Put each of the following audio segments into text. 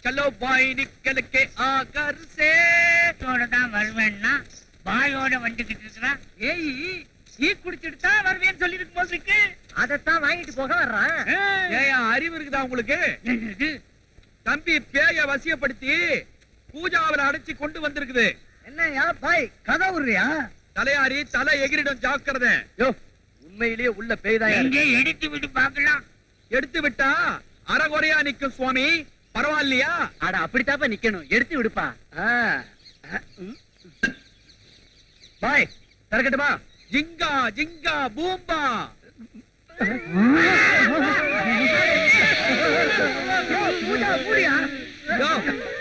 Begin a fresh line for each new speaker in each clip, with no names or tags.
चलो भाई निकल के आकर से
தான் வருவேன்னா பாயோட வந்துகிட்டு இருக்கா.
ஏய் டீ குடிச்சிட்டு தான் வருவேன்னு சொல்லி இருக்கும் போது இருக்கு.
அதத்தான் வாங்கிட்டு போக வர்றான்.
ஏயா அறிவு இருக்குதா உங்களுக்கு? தம்பி பேய வசியப்படுத்தி பூஜாவில அடைச்சி கொண்டு வந்திருக்குது.
என்னையா பாய் கதை விடுறியா?
தலையாரி தலை எகிரிடும் ஜாக்கிரதை. யோ உண்மையிலேயே உள்ள பேய்தான்.
எங்கே எடுத்து விட்டு பார்க்கலாம்.
எடுத்து விட்டா அறகுறையா நிக்கும் சுவாமி. பரவாயில்லையா?
அட அப்படித்தாப்பா நிக்கணும். எடுத்து விடுப்பா.
பாய் தரக்கட்டுமா? ஜிங்கா ஜிங்கா பூம்பா.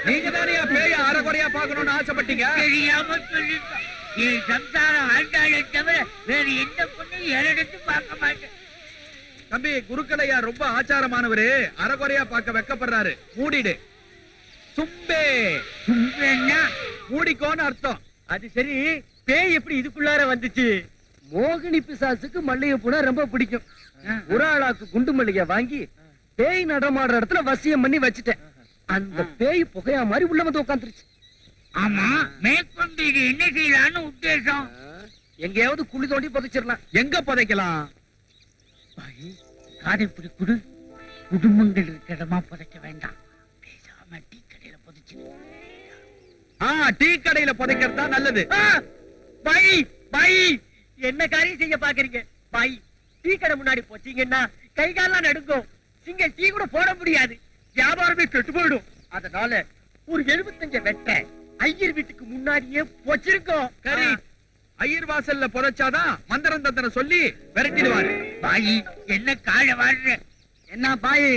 நீங்க தானே பேய அறகுறையா பாக்கணும்னு ஆசைப்பட்டீங்க.
தெரியாம சொல்லிட்டா. என் சம்சாரம் ஆண்டாளை தவிர வேற எந்த பொண்ணையும் எடுத்து பார்க்க மாட்டேன்.
தம்பி குருக்களையா ரொம்ப ஆச்சாரமானவரு. அறகுறையா பார்க்க வெக்கப்படுறாரு. மூடிடு. சும்பே.
சும்பேன்னா
மூடிக்கோன்னு அர்த்தம்.
அது சரி, பேய் எப்படி இதுக்குள்ளார வந்துச்சு?
மோகினி பிசாசுக்கு மல்லிகை பூனா ரொம்ப பிடிக்கும். ஒரு ஆளாக்கு குண்டு மல்லிகை வாங்கி பேய் நடமாடுற இடத்துல வசியம் பண்ணி வச்சுட்டேன். அந்த பேய் புகையா மாதிரி உள்ள வந்து உட்காந்துருச்சு.
ஆமா, மேற்கொண்டு இது என்ன செய்யலான்னு உத்தேசம்?
எங்கேயாவது குழி தோண்டி புதைச்சிடலாம்.
எங்க புதைக்கலாம்?
காதை இப்படி குடு. குடும்பங்கள் இருக்கிற இடமா புதைக்க வேண்டாம். பேசாம டீ கடையில புதைச்சு.
டீ கடையில புதைக்கிறது தான் நல்லது.
பாய் பாய் என்ன காரியம் செய்ய பாக்குறீங்க? பாய் டீ கடை முன்னாடி போச்சீங்கன்னா கை காலெல்லாம் நடுங்கும். சிங்க டீ கூட போட முடியாது. வியாபாரமே கெட்டு போயிடும். அதனால ஒரு 75 வெட்ட ஐயர் வீட்டுக்கு முன்னாடியே போச்சிருக்கோம்.
சரி, ஐயர் வாசல்ல புதைச்சாதான் மந்திரம் தந்திரம் சொல்லி விரட்டிடுவாரு.
பாயி என்ன காழ வாழ்ற?
என்ன பாய்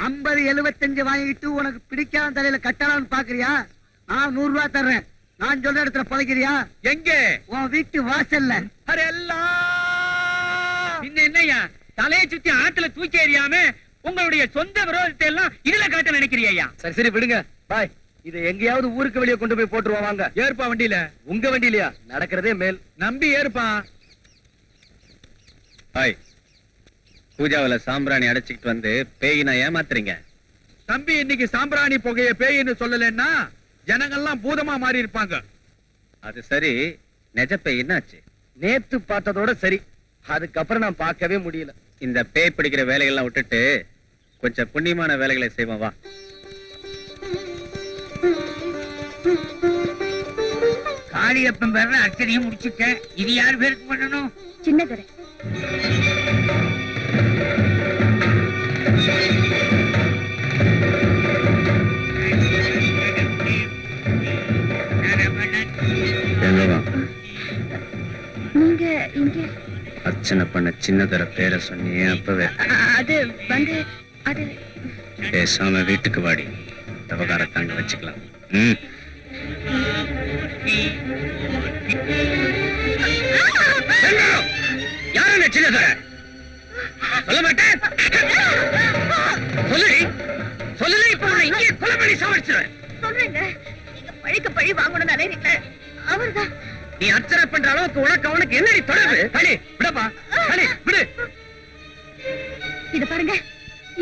50 75 வாங்கிட்டு உனக்கு பிடிக்காத தலையில கட்டலாம்னு பாக்குறியா? நான் 100 ரூபாய் தர்றேன். நான் சொல்ற இடத்துல புதைக்கிறியா?
எங்க?
உன் வீட்டு வாசல்ல.
இன்னும் என்னையா தலையை சுத்தி ஆத்துல தூக்கி எறியாம உங்களுடைய சொந்த விரோதத்தை எல்லாம் இதுல காட்ட நினைக்கிறியா?
சரி சரி விடுங்க பாய். இது எங்கேயாவது ஊருக்கு வெளியே கொண்டு போய் போட்டுருவா. வாங்க.
ஏற்பா வண்டியில.
உங்க வண்டியிலயா? நடக்கிறதே மேல்.
நம்பி ஏற்பா.
ஹாய், பூஜாவில சாம்பிராணி அடைச்சிக்கிட்டு வந்து பேயினா ஏமாத்துறீங்க.
தம்பி இன்னைக்கு சாம்பிராணி புகைய பேயின்னு சொல்லலன்னா ஜனங்கள்லாம் பூதமா மாறி இருப்பாங்க.
அது சரி, நெஜ பேய் என்னாச்சு?
நேத்து பார்த்ததோட சரி, அதுக்கப்புறம் நான் பார்க்கவே முடியல.
இந்த பேய் பிடிக்கிற வேலைகள்லாம் விட்டுட்டு கொஞ்சம் புண்ணியமான வேலைகளை செய்வோம் வா.
காளியப்பன் பேர்ல அர்ச்சனையும் முடிச்சுட்டேன். இது யார் பேருக்கு பண்ணணும்?
சின்னதுரை. நீங்க இங்க
அர்ச்சனை பண்ண சின்னதர பேரை சொன்னியே அப்பவே.
அது வந்து அது
பேசாம வீட்டுக்கு வாடி. தவகாரத்தாங்க வச்சுக்கலாம்.
யாரு சின்னதர? சொல்ல மாட்டேன். சொல்லி சொல்லல. இப்ப நான் இங்கே கொலை பண்ணி சாவடிச்சிருவேன்.
சொல்றேங்க. நீங்க பழிக்கு பழி வாங்கணும்னு நினைக்கிறீங்க. அவர்தான்.
நீ அர்ச்சனை பண்ற அளவுக்கு உனக்கு அவனுக்கு என்னடி தொடர்பு? களி விடப்பா. களி விடு.
இது பாருங்க,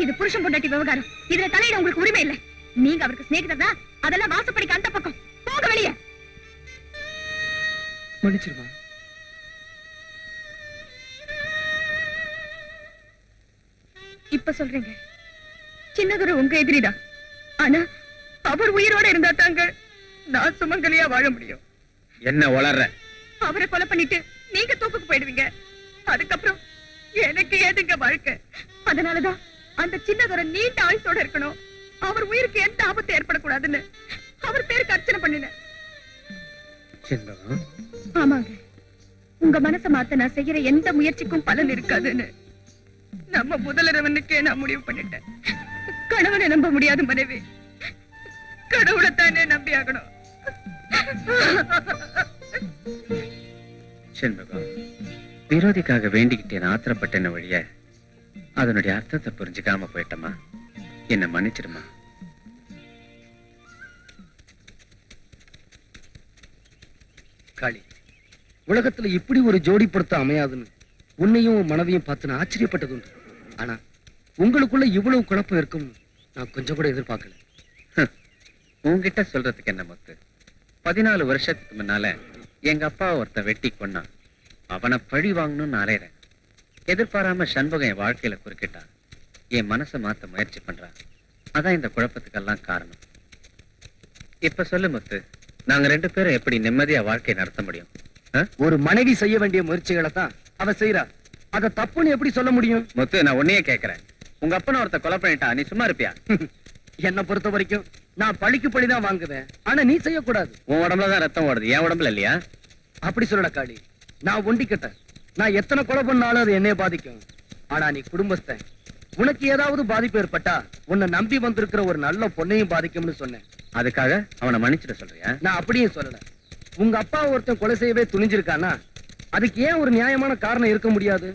இது புருஷன் பொண்டாட்டி விவகாரம். இதுல தலையிட உங்களுக்கு உரிமை இல்ல. நீங்க அவருக்கு சிநேகிதர் தான். அதெல்லாம் வாசப்படிக்கு அந்த பக்கம் போக வெளியே.
மன்னிச்சிருமா.
இப்ப சொல்றீங்க சின்னதுரை உங்க எதிரிதான். ஆனா அவர் உயிரோட இருந்தா தாங்க நான் சுமங்கலியா வாழ முடியும்.
என்ன வளர்ற?
அவரை கொலை பண்ணிட்டு நீங்க தூக்குக்கு போயிடுவீங்க. அதுக்கப்புறம் எனக்கு ஏதுங்க வாழ்க்கை? அதனாலதான் அந்த சின்னதொரு நீண்ட ஆயுசோட இருக்கணும். அவர் உயிருக்கு எந்த ஆபத்து ஏற்படக்கூடாதுன்னு அவர் பேருக்கு அர்ச்சனை பண்ணினேன். ஆமாங்க, உங்க மனசை மாத்த நான் செய்யற எந்த முயற்சிக்கும் பலன் இருக்காதுன்னு நம்ம முதலரவனுக்கே நான் முடிவு பண்ணிட்டேன். கணவனை நம்ப முடியாத மனைவி கடவுளைத்தானே நம்பி ஆகணும்.
செண்பகம், விரோதிக்காக வேண்டிக்கிட்டேன் ஆத்திரப்பட்டேன வழிய அதனுடைய அர்த்தத்தை புரிஞ்சுக்காம போயிட்டமா. என்ன மன்னிச்சிடுமா.
காளி, உலகத்துல இப்படி ஒரு ஜோடி பொருத்த அமையாதுன்னு உன்னையும் மனைவியும் பார்த்து நான் ஆச்சரியப்பட்டது உண்டு. ஆனா உங்களுக்குள்ள இவ்வளவு குழப்பம் இருக்கும் நான் கொஞ்சம் கூட எதிர்பார்க்கல.
உன்கிட்ட சொல்றதுக்கு என்ன முத்து? 14 வருஷத்துக்கு முன்னால எங்க அப்பா ஒருத்தன் வெட்டி கொன்னான். அவனை பழி வாங்கணும்னு அலையிறேன். எதிர்பாராம சண்முகம் என் வாழ்க்கையில குறுக்கிட்டான். என் மனசை மாத்த முயற்சி பண்றான். அதான் இந்த குழப்பத்துக்கெல்லாம் காரணம். இப்ப சொல்லு முத்து, நாங்க 2 பேரும் எப்படி நிம்மதியா வாழ்க்கை நடத்த முடியும்?
ஒரு மனைவி செய்ய வேண்டிய முயற்சிகளை தான் அவ செய்யறா. அத தப்புன்னு எப்படி சொல்ல முடியும்?
முத்து, நான் உன்னையே கேக்குறேன். உங்க அப்பனை ஒருத்த கொலை பண்ணிட்டா, நீ சும்மா இருப்பியா?
என்ன பொறுத்த வரைக்கும் நான் பழிக்கு பழிதான் வாங்குவேன். ஆனா நீ செய்யக்கூடாது.
உன் உடம்புலதான் ரத்தம் ஓடுது, என் உடம்புல இல்லையா?
அப்படி சொல்லல காளி. நான் ஒண்டிக்கிட்டேன். நான் எத்தனை கொலை பண்ணாலும் அது என்னைய பாதிக்கும். ஆனா நீ குடும்பஸ்தன். உனக்கு ஏதாவது பாதிப்பு ஏற்பட்டா உன்னை நம்பி வந்திருக்கிற ஒரு நல்ல பொண்ணையும் பாதிக்கும்னு சொன்னேன்.
அதுக்காக அவனை மன்னிச்சிட சொல்றியா?
நான் அப்படியே சொல்லல. உங்க அப்பா ஒருத்தன் கொலை செய்யவே துணிஞ்சிருக்கானா அதுக்கு ஏன் ஒரு நியாயமான காரணம் இருக்க முடியாது?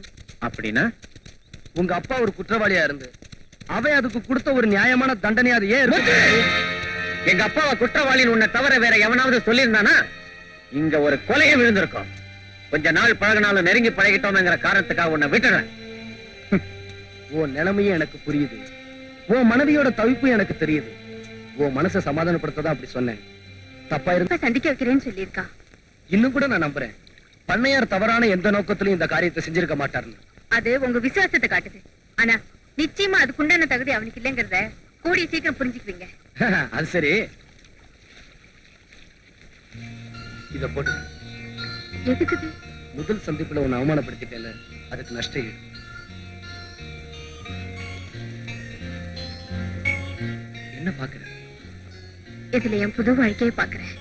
அப்படின்னா
உங்க அப்பா ஒரு குற்றவாளியா இருந்து அவன் அதுக்கு கொடுத்த ஒரு நியாயமான தண்டனை அது ஏன் இருக்கு?
எங்க அப்பாவை குற்றவாளின்னு உன்னை தவிர வேற எவனாவது சொல்லியிருந்தானா இங்க ஒரு கொலையை விழுந்திருக்கும். கொஞ்ச நாள் பழகினாலும் நெருங்கி பழகிட்டோம்ங்கிற காரணத்துக்காக உன்னை விட்டுறேன்.
உன் நிலைமையும் எனக்கு புரியுது. உன் மனைவியோட தவிப்பு எனக்கு தெரியுது. உன் மனசை சமாதானப்படுத்ததான் அப்படி சொன்னேன். தப்பா இருந்தா
சந்திக்க வைக்கிறேன்னு சொல்லியிருக்கா.
இன்னும் கூட நான் நம்புறேன். பண்ணையார் தவறான எந்த நோக்கத்திலும் இந்த காரியத்தை செஞ்சிருக்க மாட்டாருன்னு.
அது உங்க விசுவாசத்தை காட்டுது. ஆனா நிச்சயமா அதுக்குண்டான தகுதி அவனுக்கு இல்லைங்கிறத கூடிய சீக்கிரம் புரிஞ்சுக்குவீங்க.
அது சரி, இத போட்டு.
எதுக்குது?
முதல் சந்திப்புல உன்னை அவமானப்படுத்திட்டேல, அதுக்கு நஷ்ட ஈடு. என்ன பாக்குற?
இதுல என் புது வாழ்க்கையை பாக்குறேன்.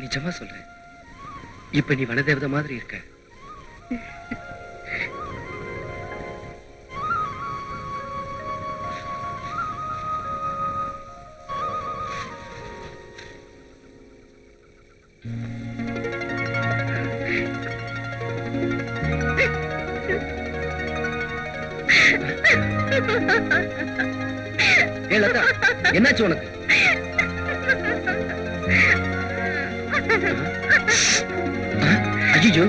நிஜமா சொல்றேன், இப்ப நீ வனதேவதை மாதிரி இருக்க. என்னாச்சு உனக்கு? ஐயோ,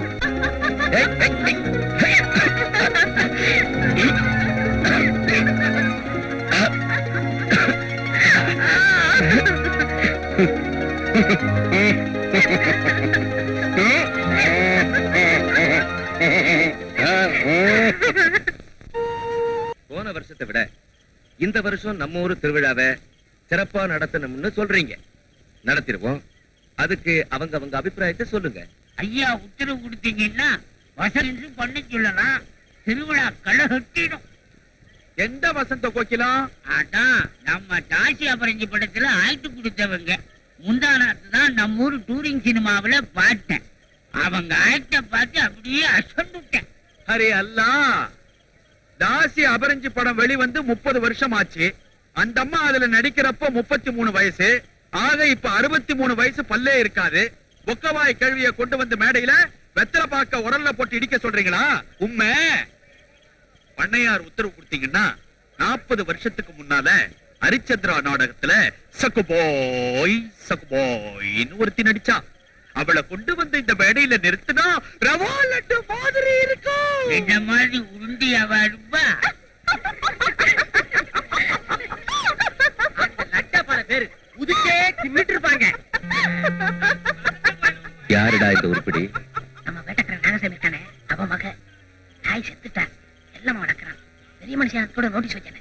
போன வருஷத்தை விட இந்த வருஷம் நம்ம ஊரு திருவிழாவை சிறப்பா நடத்தணும்னு சொல்றீங்க. நடத்திடுவோம். அதுக்கு அவங்க அபிப்பிராயத்தை சொல்லுங்க.
ஐயா உத்தரவு கொடுத்தீங்கன்னா வசதி பண்ண சொல்லலாம். திருவிழா களைகட்டிடும்.
எந்த வசந்த கோக்கிலாம்?
அதான் நம்ம தாசி அபரஞ்சி படத்துல ஆயிட்டு கொடுத்தவங்க. முந்தானாத்து தான் நம்ம ஊர் டூரிங் சினிமாவில பார்த்தேன். அவங்க ஆக்ட பார்த்து அப்படியே அசந்துட்டேன்.
அரே அல்லா, தாசி அபரஞ்சி படம் வெளிவந்து 30 வருஷம் ஆச்சு. அந்த அம்மா அதுல நடிக்கிறப்போ 33 வயசு. ஆக இப்ப 63 வயசு பல்லே இருக்காது. பொக்கவாய் கேள்வியை கொண்டு வந்து மேடையில வெத்தலை பாக்க உரல்ல போட்டு இடிக்க சொல்றீங்களா? உண்மை. பண்ணையார் உத்தரவு கொடுத்தீங்கன்னா 40 வருஷத்துக்கு முன்னால ஹரிச்சந்திரா நாடகத்துல சக்குபோய்னு ஒருத்தி நடிச்சா. அவளை கொண்டு வந்து இந்த மேடையில நிறுத்தினா ரவா லட்டு மாதிரி இருக்கும்.
இந்த மாதிரி உருண்டியாவா இருப்பா?
பேரு உதுக்கே தின்னுட்டு இருப்பாங்க.
யாருடா இந்த உருப்படி?
நம்ம வேட்டக்கார நாகசாமி இருக்கானே, அவன் மக தாய் செத்துட்டா. எல்லாம் நடக்கிறான். பெரிய மனுஷன் கூட நோட்டீஸ் வச்சானே.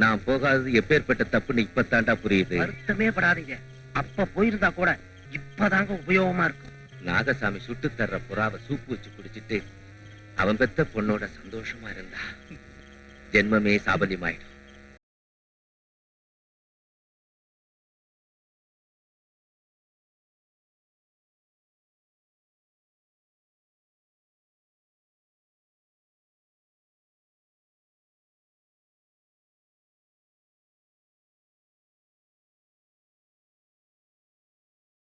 நான் போகாதது எப்பேற்பட்ட தப்புன்னு இப்பத்தாண்டா புரியுது.
வருத்தமே படாதீங்க. அப்ப போயிருந்தா கூட இப்பதாங்க உபயோகமா இருக்கும்.
நாகசாமி சுட்டு தர்ற புறாவை சூப்பு வச்சு குடிச்சிட்டு அவன் பெத்த பொண்ணோட சந்தோஷமா இருந்தா ஜென்மமே சாபல்யமாயிடும்.